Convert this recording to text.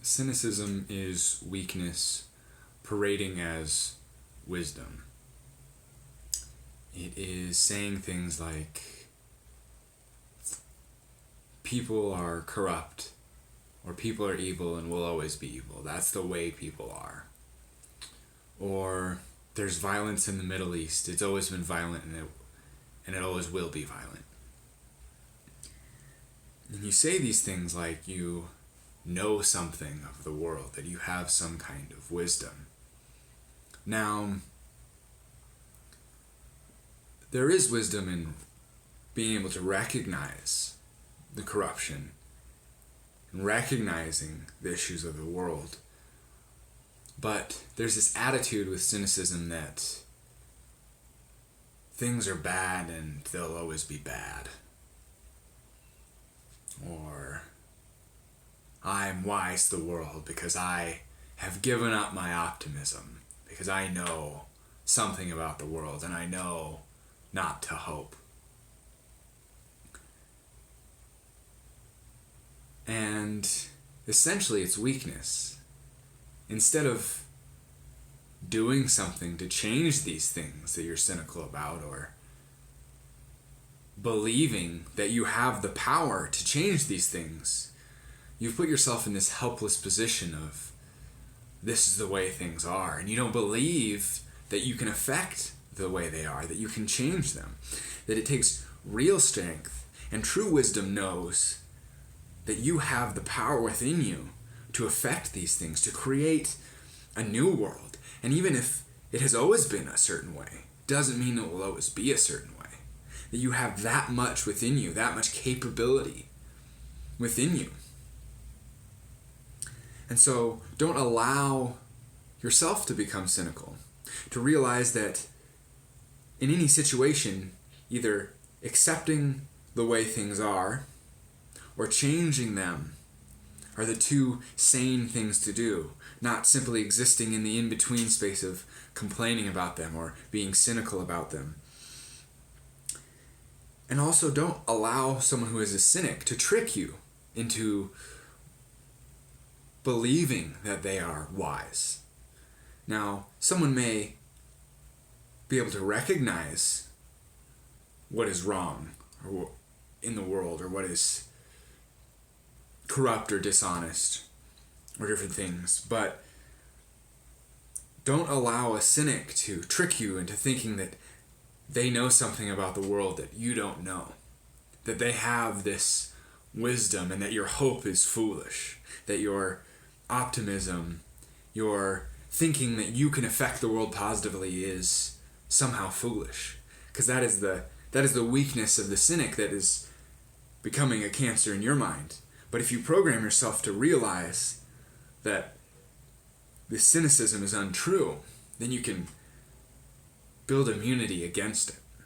Cynicism is weakness parading as wisdom. It is saying things like people are corrupt or people are evil and will always be evil. That's the way people are. Or there's violence in the Middle East. It's always been violent and it always will be violent. And you say these things like you know something of the world, that you have some kind of wisdom. Now, there is wisdom in being able to recognize the corruption and recognizing the issues of the world. But there's this attitude with cynicism that things are bad and they'll always be bad. Or I'm wise to the world because I have given up my optimism, because I know something about the world and I know not to hope. And essentially it's weakness. Instead of doing something to change these things that you're cynical about, or believing that you have the power to change these things, you've put yourself in this helpless position of this is the way things are, and you don't believe that you can affect the way they are, that you can change them, that it takes real strength, and true wisdom knows that you have the power within you to affect these things, to create a new world. And even if it has always been a certain way, doesn't mean it will always be a certain way. That you have that much within you, that much capability within you. And so don't allow yourself to become cynical, to realize that in any situation, either accepting the way things are or changing them are the two sane things to do, not simply existing in the in-between space of complaining about them or being cynical about them. And also don't allow someone who is a cynic to trick you into believing that they are wise. Now, someone may be able to recognize what is wrong or in the world, or what is corrupt or dishonest or different things, but don't allow a cynic to trick you into thinking that they know something about the world that you don't know, that they have this wisdom and that your hope is foolish, that your optimism, your thinking that you can affect the world positively is somehow foolish, because that is the weakness of the cynic that is becoming a cancer in your mind. But if you program yourself to realize that this cynicism is untrue, then you can build immunity against it.